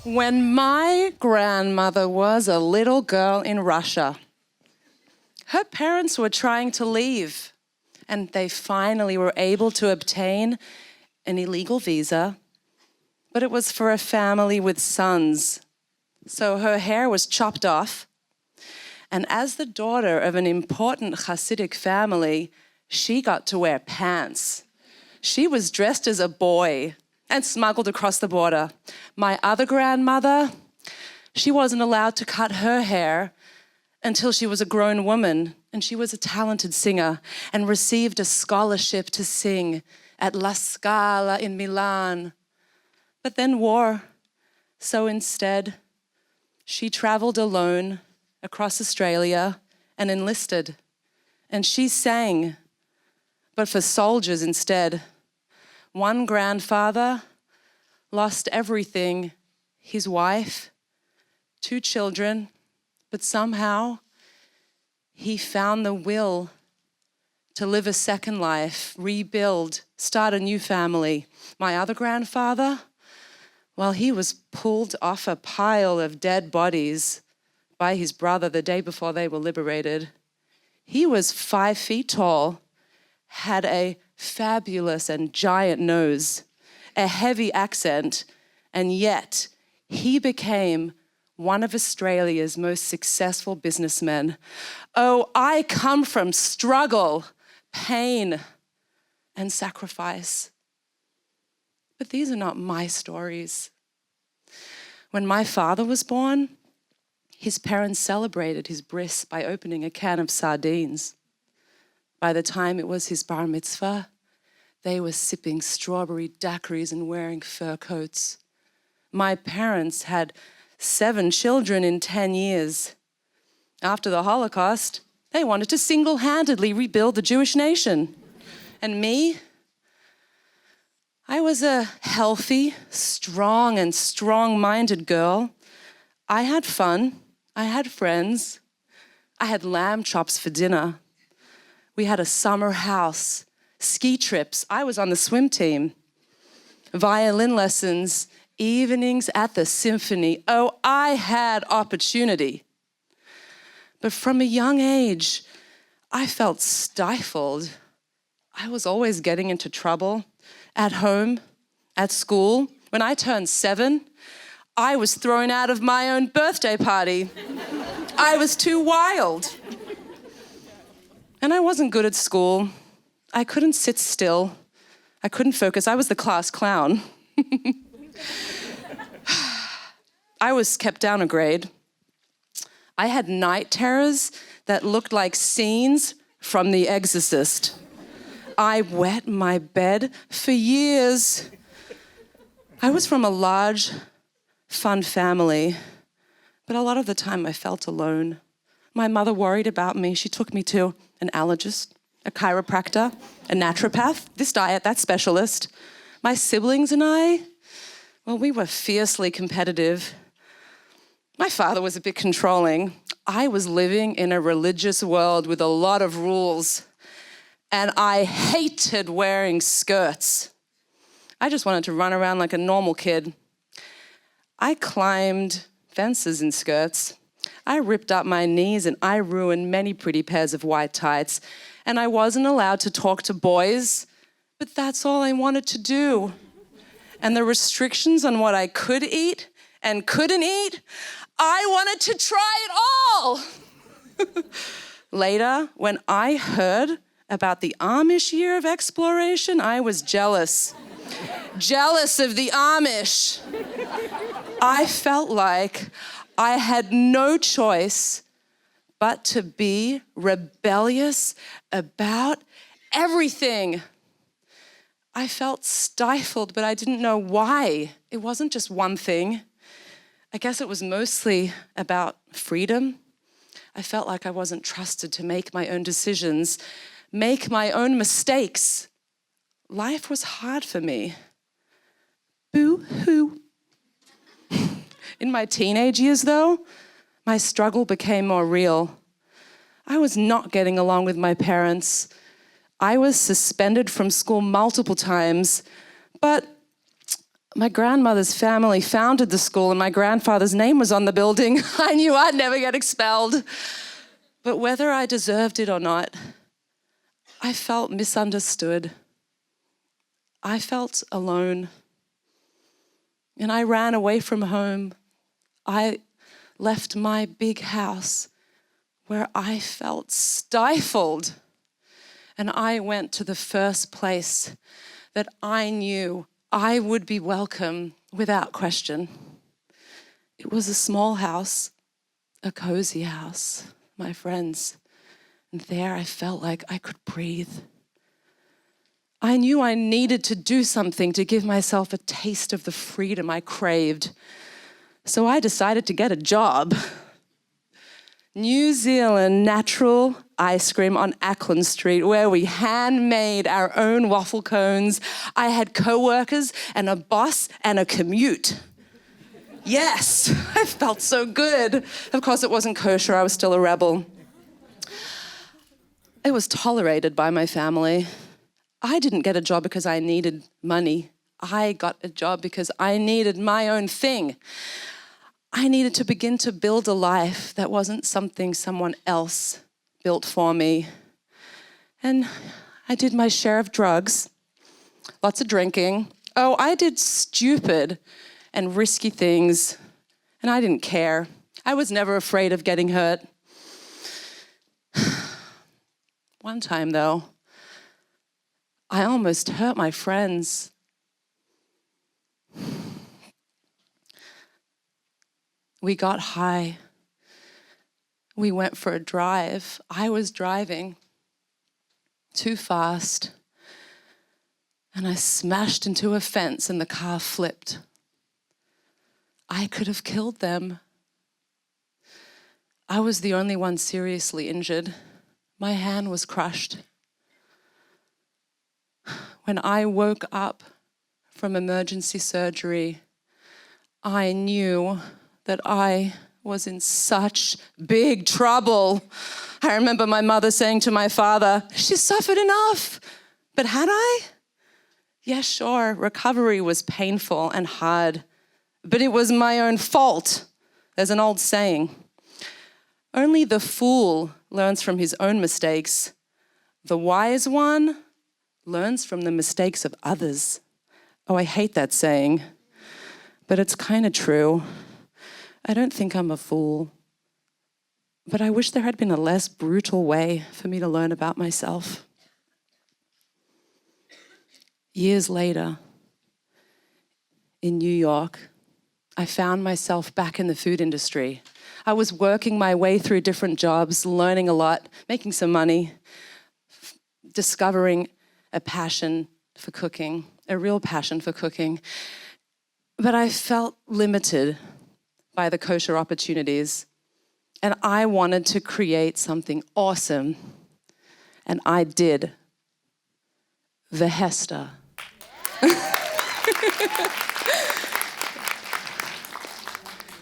When my grandmother was a little girl in Russia, her parents were trying to leave, and they finally were able to obtain an illegal visa, but it was for a family with sons. So her hair was chopped off, and as the daughter of an important Hasidic family, she got to wear pants. She was dressed as a boy and smuggled across the border. My other grandmother, she wasn't allowed to cut her hair until she was a grown woman, and she was a talented singer and received a scholarship to sing at La Scala in Milan. But then war. So instead, she traveled alone across Australia and enlisted. And she sang, but for soldiers instead. One grandfather lost everything, his wife, 2 children, but somehow he found the will to live a second life, rebuild, start a new family. My other grandfather, well, he was pulled off a pile of dead bodies by his brother the day before they were liberated. He was 5 feet tall, had a fabulous and giant nose, a heavy accent, and yet he became one of Australia's most successful businessmen. Oh, I come from struggle, pain, and sacrifice. But these are not my stories. When my father was born, his parents celebrated his bris by opening a can of sardines. By the time it was his bar mitzvah, they were sipping strawberry daiquiris and wearing fur coats. My parents had 7 children in 10 years. After the Holocaust, they wanted to single-handedly rebuild the Jewish nation. And me? I was a healthy, strong, and strong-minded girl. I had fun. I had friends. I had lamb chops for dinner. We had a summer house, ski trips. I was on the swim team. Violin lessons, evenings at the symphony. Oh, I had opportunity. But from a young age, I felt stifled. I was always getting into trouble at home, at school. When I turned 7, I was thrown out of my own birthday party. I was too wild. And I wasn't good at school. I couldn't sit still. I couldn't focus. I was the class clown. I was kept down a grade. I had night terrors that looked like scenes from The Exorcist. I wet my bed for years. I was from a large, fun family, but a lot of the time I felt alone. My mother worried about me. She took me to an allergist, a chiropractor, a naturopath, this diet, that specialist. My siblings and I, well, we were fiercely competitive. My father was a bit controlling. I was living in a religious world with a lot of rules, and I hated wearing skirts. I just wanted to run around like a normal kid. I climbed fences in skirts. I ripped up my knees and I ruined many pretty pairs of white tights. And I wasn't allowed to talk to boys, but that's all I wanted to do. And the restrictions on what I could eat and couldn't eat, I wanted to try it all. Later, when I heard about the Amish year of exploration, I was jealous. Jealous of the Amish. I felt like I had no choice but to be rebellious about everything. I felt stifled, but I didn't know why. It wasn't just one thing. I guess it was mostly about freedom. I felt like I wasn't trusted to make my own decisions, make my own mistakes. Life was hard for me. Boo-hoo. In my teenage years, though, my struggle became more real. I was not getting along with my parents. I was suspended from school multiple times, But my grandmother's family founded the school and my grandfather's name was on the building. I knew I'd never get expelled. But whether I deserved it or not, I felt misunderstood. I felt alone. And I ran away from home. I left my big house where I felt stifled. And I went to the first place that I knew I would be welcome without question. It was a small house, a cozy house, my friends. And there I felt like I could breathe. I knew I needed to do something to give myself a taste of the freedom I craved. So I decided to get a job. New Zealand natural ice cream on Auckland Street, where we handmade our own waffle cones. I had co-workers and a boss and a commute. Yes, I felt so good. Of course, it wasn't kosher. I was still a rebel. It was tolerated by my family. I didn't get a job because I needed money. I got a job because I needed my own thing. I needed to begin to build a life that wasn't something someone else built for me. And I did my share of drugs, lots of drinking. Oh, I did stupid and risky things, and I didn't care. I was never afraid of getting hurt. One time, though, I almost hurt my friends. We got high. We went for a drive. I was driving too fast, and I smashed into a fence and the car flipped. I could have killed them. I was the only one seriously injured. My hand was crushed. When I woke up from emergency surgery, I knew that I was in such big trouble. I remember my mother saying to my father, "She suffered enough." But had I? Yeah, sure, recovery was painful and hard, but it was my own fault. There's an old saying, only the fool learns from his own mistakes. The wise one learns from the mistakes of others. Oh, I hate that saying, but it's kind of true. I don't think I'm a fool, but I wish there had been a less brutal way for me to learn about myself. Years later, in New York, I found myself back in the food industry. I was working my way through different jobs, learning a lot, making some money, discovering a passion for cooking, a real passion for cooking. But I felt limited by the kosher opportunities, and I wanted to create something awesome, and I did. The Hester.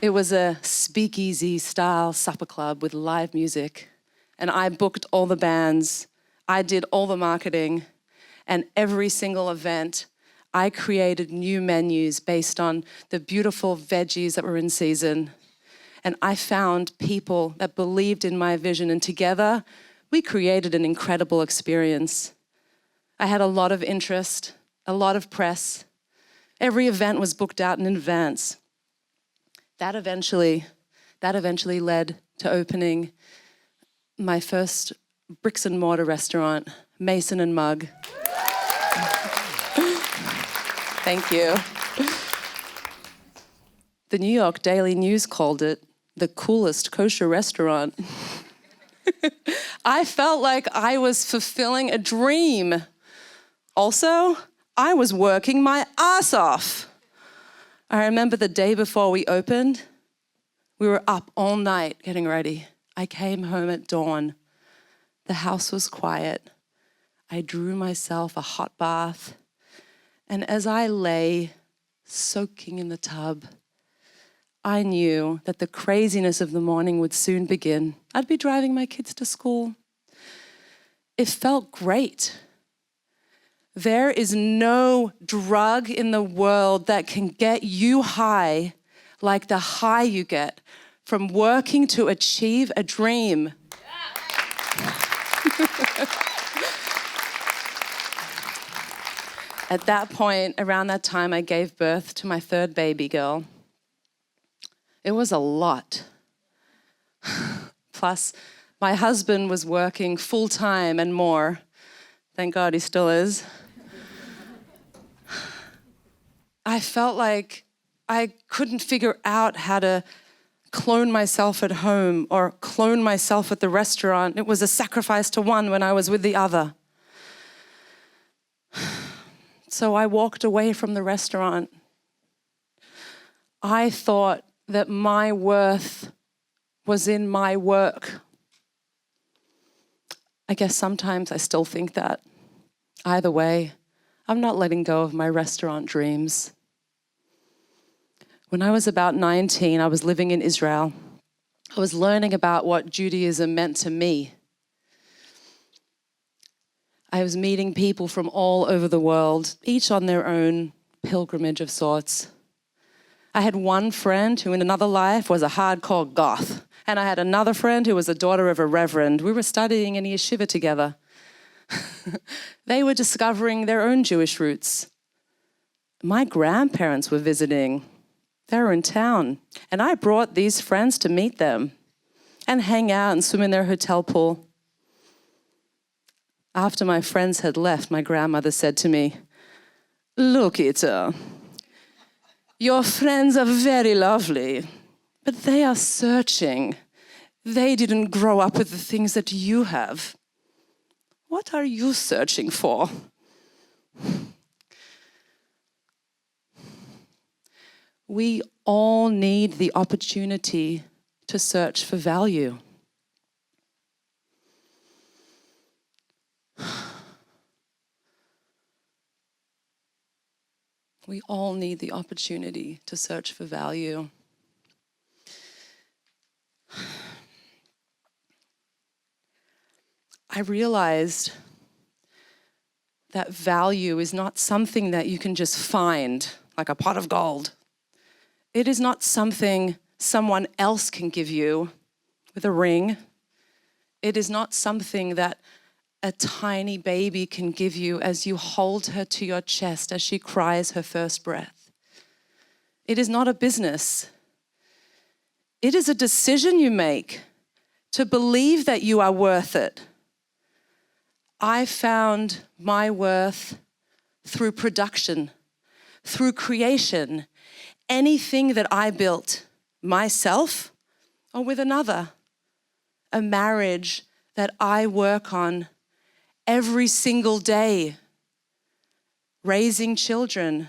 It was a speakeasy style supper club with live music, and I booked all the bands, I did all the marketing, and every single event I created new menus based on the beautiful veggies that were in season. And I found people that believed in my vision, and together we created an incredible experience. I had a lot of interest, a lot of press. Every event was booked out in advance. That eventually led to opening my first bricks and mortar restaurant, Mason and Mug. Thank you. The New York Daily News called it the coolest kosher restaurant. I felt like I was fulfilling a dream. Also, I was working my ass off. I remember the day before we opened, we were up all night getting ready. I came home at dawn. The house was quiet. I drew myself a hot bath. And as I lay soaking in the tub, I knew that the craziness of the morning would soon begin. I'd be driving my kids to school. It felt great. There is no drug in the world that can get you high like the high you get from working to achieve a dream. At that point, around that time, I gave birth to my third baby girl. It was a lot. Plus, my husband was working full-time and more. Thank God he still is. I felt like I couldn't figure out how to clone myself at home or clone myself at the restaurant. It was a sacrifice to one when I was with the other. So I walked away from the restaurant. I thought that my worth was in my work. I guess sometimes I still think that. Either way, I'm not letting go of my restaurant dreams. When I was about 19, I was living in Israel. I was learning about what Judaism meant to me. I was meeting people from all over the world, each on their own pilgrimage of sorts. I had one friend who in another life was a hardcore goth, and I had another friend who was the daughter of a reverend. We were studying in yeshiva together. They were discovering their own Jewish roots. My grandparents were visiting. They were in town, and I brought these friends to meet them and hang out and swim in their hotel pool. After my friends had left, my grandmother said to me, "Look, Itta, your friends are very lovely, but they are searching. They didn't grow up with the things that you have. What are you searching for?" We all need the opportunity to search for value. We all need the opportunity to search for value. I realized that value is not something that you can just find, like a pot of gold. It is not something someone else can give you with a ring. It is not something that a tiny baby can give you as you hold her to your chest as she cries her first breath. It is not a business. It is a decision you make to believe that you are worth it. I found my worth through production, through creation, anything that I built myself or with another, a marriage that I work on every single day, raising children,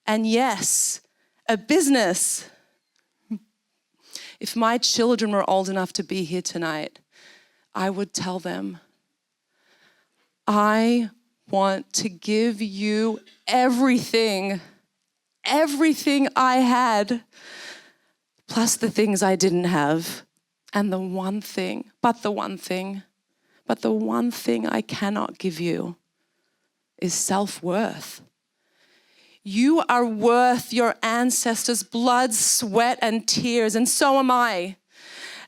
and yes, a business. If my children were old enough to be here tonight, I would tell them, I want to give you everything I had, plus the things I didn't have, and the one thing I cannot give you is self-worth. You are worth your ancestors' blood, sweat, and tears, and so am I.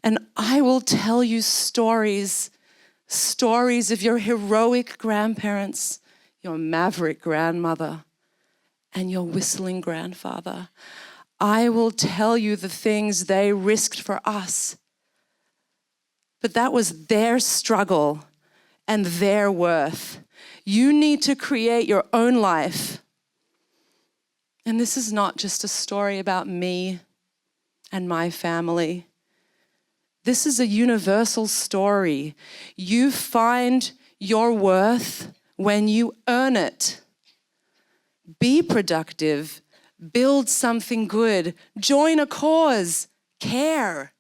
And I will tell you stories of your heroic grandparents, your maverick grandmother, and your whistling grandfather. I will tell you the things they risked for us. But that was their struggle and their worth. You need to create your own life. And this is not just a story about me and my family. This is a universal story. You find your worth when you earn it. Be productive. Build something good. Join a cause. Care.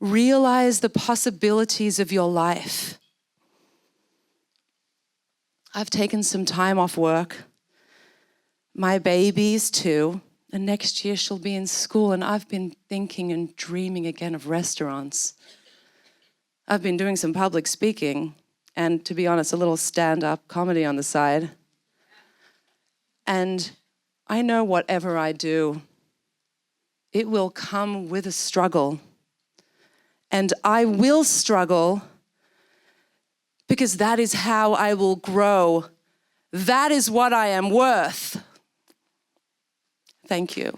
Realize the possibilities of your life. I've taken some time off work. My baby's 2, and next year she'll be in school, and I've been thinking and dreaming again of restaurants. I've been doing some public speaking, and to be honest, a little stand-up comedy on the side. And I know whatever I do, it will come with a struggle. And I will struggle because that is how I will grow. That is what I am worth. Thank you.